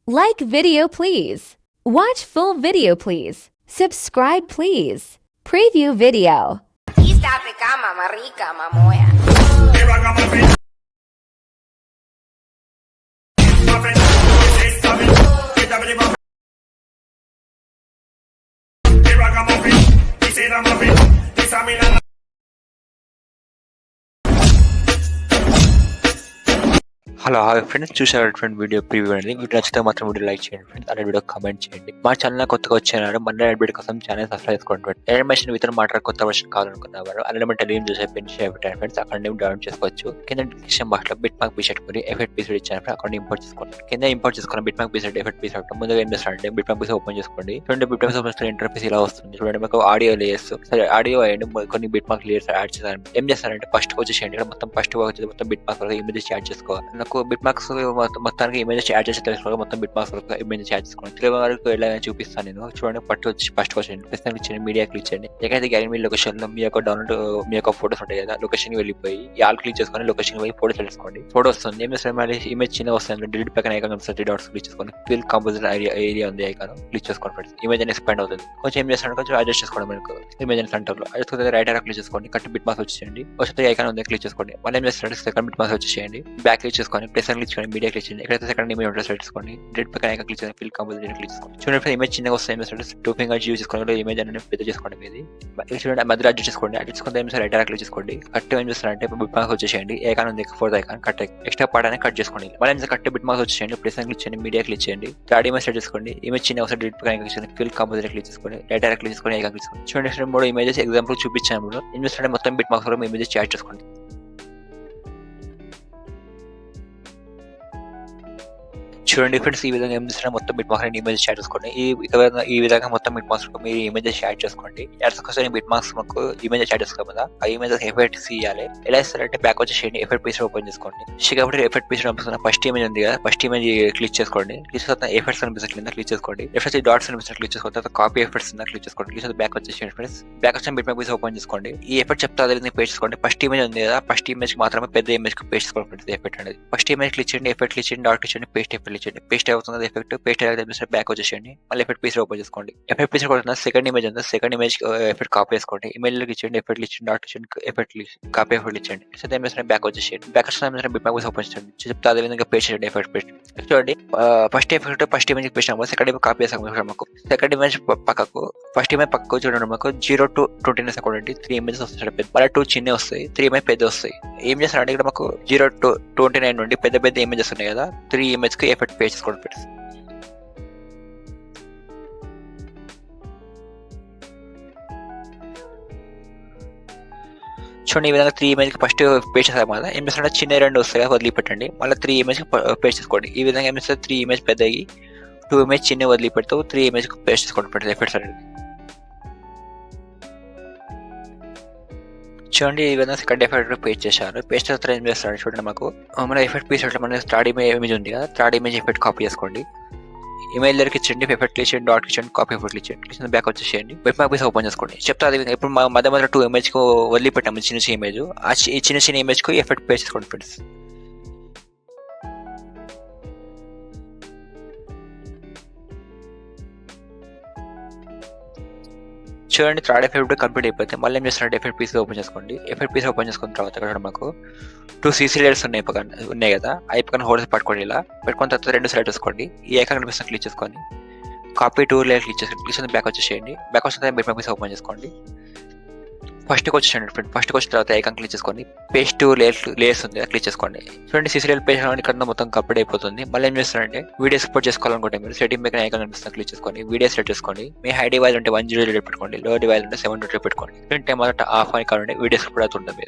Like video please. Watch full video please. Subscribe please. Preview video. East Africa, mama rica, mamoya. Hello hi friends, చూసారటువంటి video preview అనేది. Video నచ్చితే మాత్రం video like చేయండి friends, అలాంటి video comment చేయండి. మా channel కొత్తగా వచ్చారు, మన వీడియో కోసం ఛానల్ సబ్స్క్రైబ్ చేసుకోండి. యానిమేషన్ విత్ మాట కొత్త వర్షన్ కావాలనుకున్నవారు అలాగే మన టెలిగ్రామ్ చూసే పెన్ షేర్ పెట్టాను ఫ్రెండ్స్, అక్కడ డౌన్లోడ్ చేసుకోవచ్చు. కింద డిస్క్రిప్షన్ బాక్స్ లో బిట్ మార్క్ పీసెట్ మరి ఎఫెక్ట్ పీస్ ఇచ్చాను ఫ్రెండ్స్, అక్కడ ఇంపోర్ట్ చేసుకోండి. కింద ఇంపోర్ట్ చేసుకున్న bit mark PECET effect piece ముందుగా ఏం చేస్తారంటే బిట్ మార్క్ పీస్ ఓపెన్ చేసుకోండి. చూడండి, బిట్ మార్క్ ఓపెన్ ఇంటర్ఫేస్ ఇలా వస్తుంది. చూడండి, మీకు ఆడియో లేయర్స్, సరే ఆడియో అయ్యండి కొన్ని బిట్ మార్క్ లేయర్స్ యాడ్ చేస్తాను. ఏం చేస్తారంటే ఫస్ట్ వచ్చేసేయండి, ఇక్కడ మొత్తం ఫస్ట్ వచ్చేది మొత్తం బిట్ మార్క్ ఇమేజెస్ యాడ్ చేసుకోవాలి. నాకు బిట్ మార్క్స్ మొత్తానికి ఇమేజెస్ యాడ్ చేసి తెలుసుకోవాలి. మొత్తం బిట్ మార్క్స్ ఇమేజెస్ యాడ్ చేసుకోండి. తెలుగు వరకు ఎలా చూపిస్తాను నేను. చూడండి, ఫస్ట్ వచ్చేయండి, ప్రస్తుతం ఇచ్చేయండి, మీడియా క్లిక్ చేయండి. ఎక్కడైతే గ్యాలరీ లొకేషన్ లో మీ యొక్క డౌన్లోడ్ మీ యొక్క ఫోటోస్ ఉంటాయి కదా, లొకేషన్ వెళ్ళిపోయి ఆల్ క్లిక్ చేసుకొని లొకేషన్ పోయి ఫోటోస్ తెలుసుకోండి. ఫోటో వస్తుంది. ఏం చేస్తారు, మళ్ళీ ఇమేజ్ చిన్న వస్తుంది. డిలీట్ పక్కన ఐకాన్ కనిపిస్తుంది, 3 డాట్స్ క్లిక్ చేసుకొని ఫిల్ కంపోజిట్ ఏరియా ఉంది ఐకాన్ క్లిక్ చేసుకోండి ఫ్రెండ్స్. ఇమేజ్ అనేది ఎక్స్పాండ్ అవుతుంది. కొంచెం ఏం చేస్తాను, కొంచెం అడ్జస్ట్ చేసుకోండి. మనకు ఇమేజ్ సెంటర్ లో అడ్జస్ట్ రైట్ ఆర్ క్లిక్ చేసుకోండి. కట్ బిట్ మార్క్స్ వచ్చేయండి. వచ్చే ఐకాన్ ఉంది, క్లిక్ చేసుకోండి. మళ్ళీ ఏం చేస్తారు, సెకండ్ బిట్ మార్క్స్ వచ్చేయండి. బ్యాక్ క్లిక్ చేసుకొని ప్లేస్ క్లిక్ చేయండి, మీడియా క్లిక్ చేయండి. ఎక్కడైతే సెకండ్ ఇమేజ్ ఉంటుంది సెట్ చేసుకోండి. డెడ్ పక్కన ఐకాన్ క్లిక్ చేయండి, ఫిల్ కంపోజిట్ క్లిక్ చేసుకోండి. చూడండి, ఇమేజ్ చిన్నగా వస్తాయి. ఏం 2 ఫింగర్స్ యూజ్ చేసుకోండి, ఇమేజ్ అనేది పెద్ద చేసుకోండి. మీది చూడండి, మధ్యలో అడ్జస్ట్ చేసుకోండి. అడ్జస్ట్ చేసుకుంటే ఏం రైట్ ఆర్ క్లిక్ చేసుకోండి. కట్ ఏం చేస్తారంటే బిట్ మార్క్స్ వచ్చేసేయండి. ఐకాన్ ఉంది, fourth icon cut extra part అనేది కట్ చేసుకోండి. మళ్ళీ కట్ బిట్ మార్క్స్ వచ్చేయండి. ప్లేస్ క్లిక్ చేయండి, మీడియా క్లిక్ చేయండి. థర్డ్ ఇమేజ్ సెట్ చేసుకోండి. ఇమేజ్ చిన్న వస్తే డెడ్ పక్కన క్లిక్ చేయండి, ఫిల్ కంపోజిట్ క్లిక్ చేసుకోండి. రైట్ ఆర్ క్లిక్ చేసుకొని ఐకాన్ క్లిక్ చేసుకోండి. చూడండి, 3 ఇమేజెస్ ఎగ్జాంపుల్ చూపించాము. ఏం చేస్తారంటే మొత్తం బిట్ మార్క్స్ లో ఇమేజెస్ యాడ్ చేసుకోండి. చూడండి ఫ్రెండ్స్, ఈ విధంగా ఏం చేస్తున్నా మొత్తం బిట్ మార్క్స్ ఇమేజ్ షేర్ చేసుకోండి. ఈ విధంగా మొత్తం బిట్ మార్క్స్ మీరు ఇమేజెస్ షేర్ చేసుకోండి. యాడ్ బిట్ మార్క్స్ మాకు ఇమేజెస్ షేర్ చేసుకోవాలి కదా, ఆ ఇమేజెస్ ఎఫెక్ట్స్ ఇవ్వాలి. ఎలా ఇస్తారంటే బ్యాక్ వచ్చేసి ఎఫెక్ట్ పీస్ ఓపెన్ చేసుకోండి. కాబట్టి ఎఫెక్ట్ పీస్ పంపిస్తున్న ఫస్ట్ ఇమేజ్ ఉంది కదా, ఫస్ట్ ఇమేజ్ క్లిక్ చేసుకోండి. క్లిక్ చేసిన ఎఫెక్ట్స్ అనిపిస్తుంది క్లిక్ చేసుకోండి. ఎఫెక్ట్స్ డాట్స్ అనిపిస్తుంది క్లిక్ చేసుకోండి. తర్వాత కాపీ ఎఫెక్ట్స్ క్లిక్ చేసుకోండి. క్లిక్ చేసి బ్యాక్ వచ్చేసి ఫ్రెండ్స్, బ్యాక్ వచ్చిన బిట్ మార్క్ పీస్ ఓపెన్ చేసుకోండి. ఈ ఎఫెక్ట్ చెప్తా అదే పేస్ట్ చేసుకోండి. ఫస్ట్ ఇమేజ్ ఉంది కదా, ఫస్ట్ ఇమేజ్ మాత్రమే పెద్ద ఇమేజ్ కి పేస్ట్ చేసుకోండి ఫ్రెండ్స్. ఎఫెక్ట్ అనేది ఫస్ట్ ఇమేజ్ క్లిక్ చేయండి, ఎఫెక్ట్ క్లిక్ చేయండి, డాట్ క్లిక్ చేయండి, పేస్ట్ ఎఫెక్ట్ క్లిక్ చేయండి. పేస్ట్ అవుతుంది ఎఫెక్ట్. పేస్ట్ అయితే బ్యాక్ వచ్చేయండి. మళ్ళీ ఎఫెక్ట్ పీస్ ఓపెన్ చేసుకోండి. ఎఫెక్ట్ పీస్ కొడుతున్న సెకండ్ ఇమేజ్ ఉంది, సెకండ్ ఇమేజ్ ఎఫెక్ట్ కాపీ చేసుకోండి. ఇమేజ్ లోకి ఇచ్చేయండి, ఎఫెక్ట్ ఇచ్చిండి, డాట్ ఇచ్చిండి, ఎఫెక్ట్ కాపీ ఎఫెక్ట్ ఇచ్చండి. బ్యాక్ వచ్చేసేయండి. బ్యాక్ వచ్చిన బిట్ మార్క్ ఓపెన్ చేయండి. చెప్తే అదే విధంగా పేస్ట్ చేయండి. ఎఫెక్ట్ పేస్ట్ చూడండి, first effect first image paste అవ్వాలి. సెకండ్ ఇమేజ్ కాపీ చేసాము. మాకు సెకండ్ ఇమేజ్ పక్కకు ఫస్ట్ ఇమేజ్ పక్కకు చూడండి, మాకు 0 to 29 అకౌంట్ 3 ఇమేజెస్ వస్తాయి. మళ్ళీ 2 చిన్న వస్తాయి, 3 ఇమేజ్ పెద్ద వస్తాయి. ఏం చేస్తారంటే ఇక్కడ మాకు 0 to 29 నుండి పెద్ద పెద్ద ఇమేజెస్ ఉన్నాయి కదా, 3 ఇమేజ్ కి ఎఫెక్ట్ పేస్ట్ చేసుకోండి ఫ్రెండ్స్. చూడండి, ఈ విధంగా 3 ఇమేజ్ కి ఫస్ట్ పేస్ట్ చేసాం కదా, ఏం చేస్తారంటే చిన్న 2 వస్తాయి కదా, వదిలిపెట్టండి. మళ్ళీ 3 ఇమేజ్ కి పేస్ట్ చేసుకోండి. ఈ విధంగా ఏం చేస్తారు, 3 ఇమేజ్ పెద్దవి, 2 ఇమేజ్ చిన్న వదిలిపెడుతూ 3 ఇమేజ్ కి పేస్ట్ చేసుకోండి ఎఫెక్ట్స్ అనేది. చూడండి, ఈ విధంగా సెకండ్ ఎఫెక్ట్ పేస్ట్ చేశారు. పేస్ట్ చేస్తే ఏం చేస్తారు చూడండి, మాకు మన ఎఫెక్ట్ పీస్ మన థర్డ్ ఇమేజ్ ఉంది కదా, థర్డ్ ఇమేజ్ ఎఫెక్ట్ కాపీ చేసుకోండి. ఇమేజ్ దగ్గరికి ఇచ్చండి, ఎఫెక్ట్ ఇచ్చేయండి, డాట్ ఇచ్చండి, కాపీ ఎఫెక్ట్ ఇచ్చేయండి. బ్యాక్ వచ్చేసేయండి. బిట్ మార్క్ పీస్ ఓపెన్ చేసుకోండి. చెప్తా అది ఇప్పుడు మధ్య 2 ఇమేజ్ కు వదిలిపెట్టాము చిన్న చిన్న ఇమేజ్. ఆ చిన్న ఇమేజ్ కు ఎఫెక్ట్ పేస్ట్ చేసుకోండి ఫ్రెండ్స్. చూడండి, థర్డ్ ఎఫెక్ట్ కంప్లీట్ అయిపోతే మళ్ళీ ఏం చేస్తారంటే ఎఫెక్ట్ పీస్ ఓపెన్ చేసుకోండి. ఎఫెక్ట్ పీస్ ఓపెన్ చేసుకున్న తర్వాత ఇక్కడ మాకు 2 CC లేయర్స్ ఉన్నాయి కదా, ఆ పక్కన హోల్స్ పట్టుకోండి. ఇలా పెట్టుకున్న తర్వాత 2 సెలెక్ట్ చేసుకోండి. ఈ ఐకాన్ కనిపిస్తుంది క్లిక్ చేసుకొని కాపీ 2 లేయర్ క్లిక్ చేసి బ్యాక్ వచ్చేసేయండి. బ్యాక్ వచ్చిన బిట్ మార్క్ పీస్ ఓపెన్ చేసుకోండి. ఫస్ట్కి వచ్చేసండి ఫ్రెండ్. ఫస్ట్కి వచ్చిన తర్వాత ఐకాన్ క్లిక్ చేసుకోండి. పేస్ట్ లేయర్స్ ఉంది క్లిక్ చేసుకోండి. చూడండి, CC లేయర్ పేస్ట్ ఇక్కడ మొత్తం కంప్లీట్ అయిపోతుంది. మళ్ళీ ఏం చేస్తారంటే వీడియో ఎక్స్పోర్ట్ చేసుకోవాలనుకుంటే మీరు సెట్టింగ్ పక్కన ఐకాన్ కనిపిస్తుంది క్లిక్ చేసుకోండి. వీడియో సెట్ చేసుకోండి. మీ హై డివైస్ ఉంటే 100 పెట్టుకోండి, లో డివైస్ ఉంటే 720 పెట్టుకోండి. టైం మొదట ఆఫ్ అని కావాలంటే వీడియో ఎక్స్పోర్ట్ అవుతుంది.